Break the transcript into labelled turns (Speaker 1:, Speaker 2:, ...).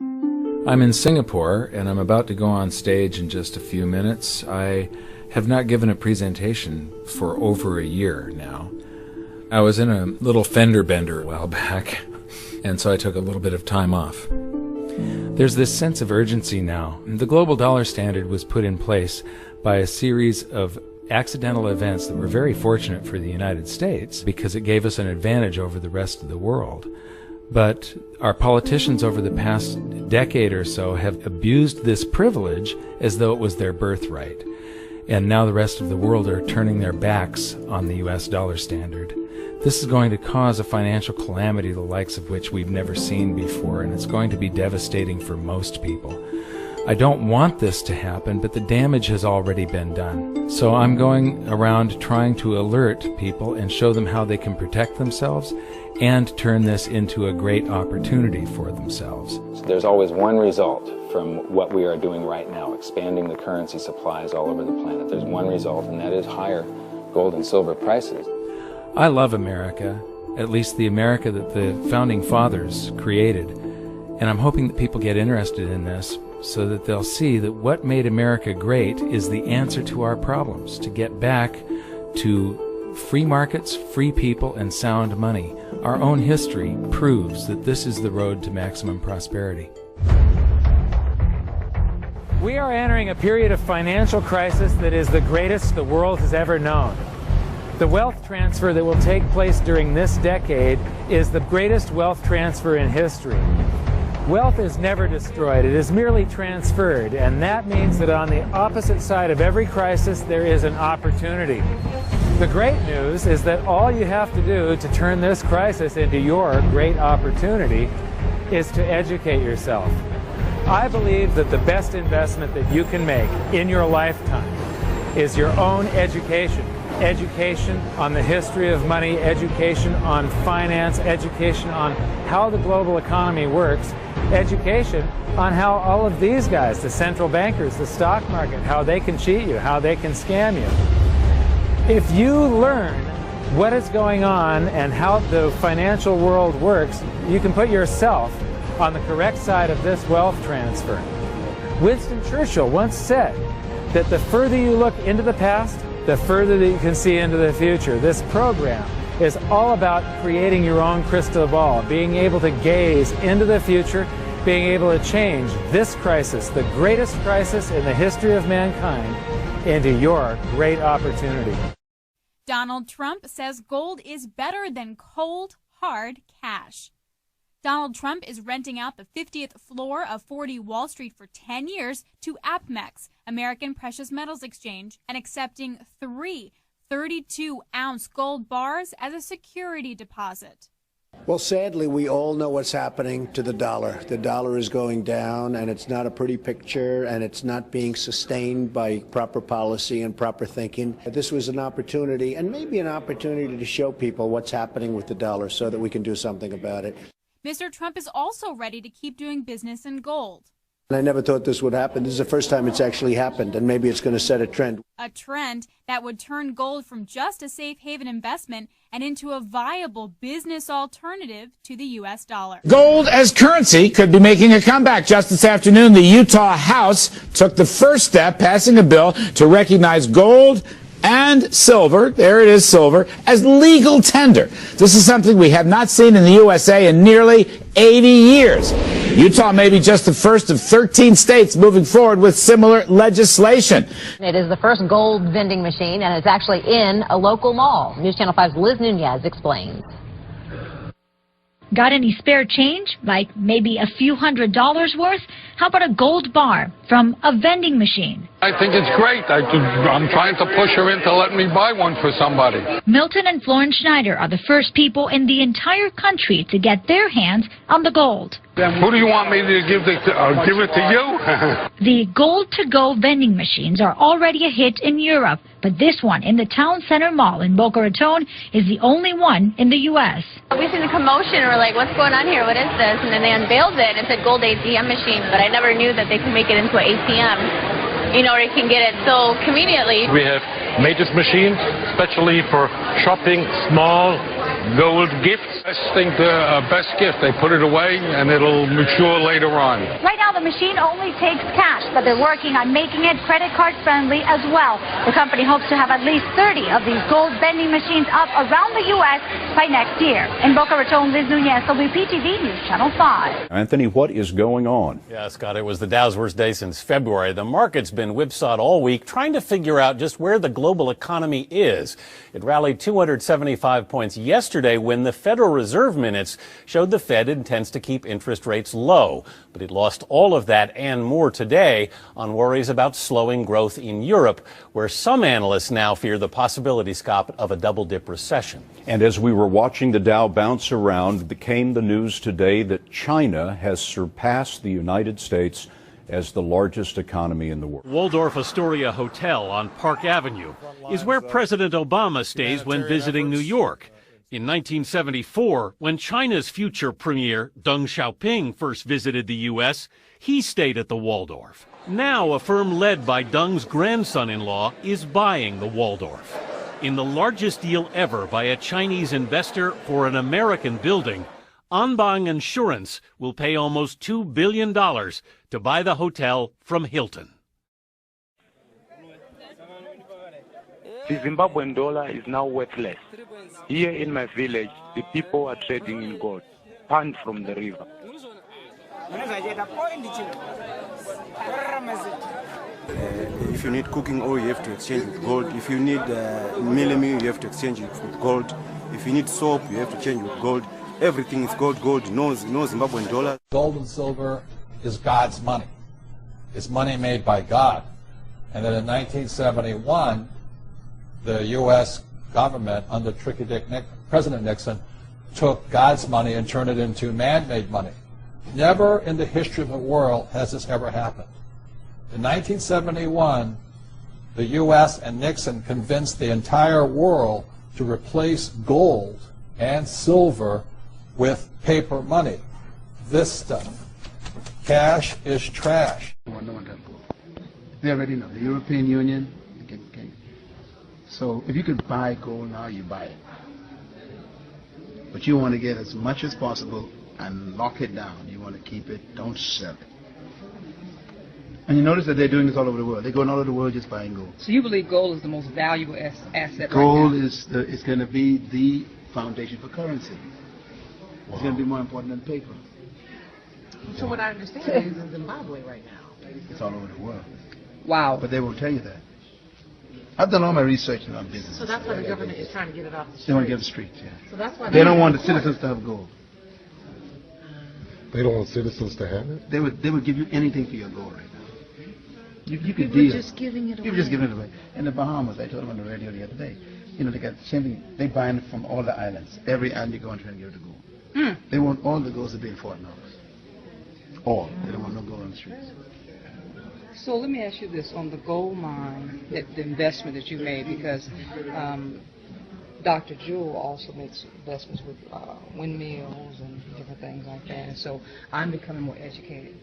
Speaker 1: I'm in Singapore, and I'm about to go on stage in just a few minutes. I have not given a presentation for over a year now. I was in a little fender bender a while back, and so I took a little bit of time off. There's this sense of urgency now. The global dollar standard was put in place by a series of accidental events that were very fortunate for the United States because it gave us an advantage over the rest of the world. But our politicians over the past decade or so have abused this privilege as though it was their birthright. And now the rest of the world are turning their backs on the US dollar standard. This is going to cause a financial calamity the likes of which we've never seen before, and it's going to be devastating for most people. I don't want this to happen, but the damage has already been done. So I'm going around trying to alert people and show them how they can protect themselves and turn this into a great opportunity for themselves.
Speaker 2: So there's always one result from what we are doing right now, expanding the currency supplies all over the planet. There's one result, and that is higher gold and silver prices.
Speaker 1: I love America, at least the America that the Founding Fathers created, and I'm hoping that people get interested in this so that they'll see that what made America great is the answer to our problems, to get back to free markets, free people, and sound money. Our own history proves that this is the road to maximum prosperity. We are entering a period of financial crisis that is the greatest the world has ever known. The wealth transfer that will take place during this decade is the greatest wealth transfer in history. Wealth is never destroyed, it is merely transferred, and that means that on the opposite side of every crisis there is an opportunity. The great news is that all you have to do to turn this crisis into your great opportunity is to educate yourself. I believe that the best investment that you can make in your lifetime is your own education. Education on the history of money, education on finance, education on how the global economy works, education on how all of these guys, the central bankers, the stock market, how they can cheat you, how they can scam you. If you learn what is going on and how the financial world works, you can put yourself on the correct side of this wealth transfer. Winston Churchill once said that the further you look into the past, the further that you can see into the future. This program is all about creating your own crystal ball, being able to gaze into the future, being able to change this crisis, the greatest crisis in the history of mankind, into your great opportunity.
Speaker 3: Donald Trump says gold is better than cold, hard cash. Donald Trump is renting out the 50th floor of 40 Wall Street for 10 years to APMEX, American Precious Metals Exchange, and accepting 3 32-ounce gold bars as a security deposit.
Speaker 4: Well, sadly, we all know what's happening to the dollar. The dollar is going down, and it's not a pretty picture, and it's not being sustained by proper policy and proper thinking. This was an opportunity, and maybe an opportunity to show people what's happening with the dollar so that we can do something about it.
Speaker 3: Mr. Trump is also ready to keep doing business in gold.
Speaker 4: I never thought this would happen. This is the first time it's actually happened, and maybe it's going to set a trend.
Speaker 3: A trend that would turn gold from just a safe haven investment and into a viable business alternative to the U.S. dollar.
Speaker 5: Gold as currency could be making a comeback. Just this afternoon, the Utah House took the first step, passing a bill to recognize gold and silver, there it is, silver, as legal tender. This is something we have not seen in the USA in nearly 80 years. Utah may be just the first of 13 states moving forward with similar legislation.
Speaker 6: It is the first gold vending machine, and it's actually in a local mall. News Channel 5's Liz Nunez explains.
Speaker 7: Got any spare change, like maybe a few $100s worth? How about a gold bar from a vending machine?
Speaker 8: I think it's great. I'm trying to push her into letting me buy one for somebody.
Speaker 7: Milton and Florence Schneider are the first people in the entire country to get their hands on the gold.
Speaker 8: Who do you want me to give it to you?
Speaker 7: The gold-to-go vending machines are already a hit in Europe, but this one in the Town Center Mall in Boca Raton is the only one in the U.S.
Speaker 9: We seen the commotion, we're like, what's going on here, what is this? And then they unveiled it and it said gold ATM machine, but I never knew that they could make it into an ATM. You know, where you can get it so conveniently.
Speaker 10: We have made this machine especially for shopping small
Speaker 8: Gold gifts? I think the best gift. They put it away and it'll mature later on.
Speaker 7: Right now, the machine only takes cash, but they're working on making it credit card friendly as well. The company hopes to have at least 30 of these gold vending machines up around the U.S. by next year. In Boca Raton, Liz Nunez, WPTV News Channel 5.
Speaker 10: Anthony, what is going on?
Speaker 11: Yeah, Scott, it was the Dow's worst day since February. The market's been whipsawed all week, trying to figure out just where the global economy is. It rallied 275 points yesterday when the Federal Reserve minutes showed the Fed intends to keep interest rates low. But it lost all of that and more today on worries about slowing growth in Europe, where some analysts now fear the possibility, Scott, of a double-dip recession.
Speaker 10: And as we were watching the Dow bounce around, came the news today that China has surpassed the United States as the largest economy in the world.
Speaker 12: Waldorf Astoria Hotel on Park Avenue is where President Obama stays when visiting New York. In 1974, when China's future premier Deng Xiaoping first visited the U.S., he stayed at the Waldorf. Now, a firm led by Deng's grandson-in-law is buying the Waldorf. In the largest deal ever by a Chinese investor for an American building, Anbang Insurance will pay almost $2 billion to buy the hotel from Hilton.
Speaker 13: The Zimbabwean dollar is now worthless. Here in my village, the people are trading in gold, pumped from the river.
Speaker 14: If you need cooking oil, you have to exchange with gold. If you need melamine, you have to exchange it with gold. If you need soap, you have to change with gold. Everything is gold, no Zimbabwean dollar.
Speaker 15: Gold and silver is God's money. It's money made by God. And then in 1971, the U.S. government, under President Nixon, took God's money and turned it into man-made money. Never in the history of the world has this ever happened. In 1971, the U.S. and Nixon convinced the entire world to replace gold and silver with paper money. This stuff. Cash is trash.
Speaker 16: They already know. The European Union. So if you could buy gold now, you buy it. But you want to get as much as possible and lock it down. You want to keep it, don't sell it. And you notice that they're doing this all over the world. They're going all over the world just buying gold.
Speaker 17: So you believe gold is the most valuable asset
Speaker 16: gold
Speaker 17: right now?
Speaker 16: is going to be the foundation for currency. Wow. It's going to be more important than paper.
Speaker 18: So what I understand is in Zimbabwe right now.
Speaker 16: It's all over the world.
Speaker 17: Wow.
Speaker 16: But they won't tell you that. I've done all my research on business.
Speaker 18: So that's why the government is trying to get it off the street.
Speaker 16: They want to get the streets, yeah.
Speaker 18: So that's why
Speaker 16: they don't want the citizens to have gold.
Speaker 19: They don't want citizens to have it?
Speaker 16: They would give you anything for your gold right now. You could
Speaker 18: deal.
Speaker 16: Just
Speaker 18: giving it away.
Speaker 16: People just giving it away. In the Bahamas, I told them on the radio the other day, you know, they got the same thing. They buy it from all the islands. Every island you go and try and give it to gold. They want all the golds to be in Fort Knox. All. They don't want no gold on the streets.
Speaker 17: So let me ask you this, on the gold mine, the investment that you made, because Dr. Jewell also makes investments with windmills and different things like that, and so I'm becoming more educated.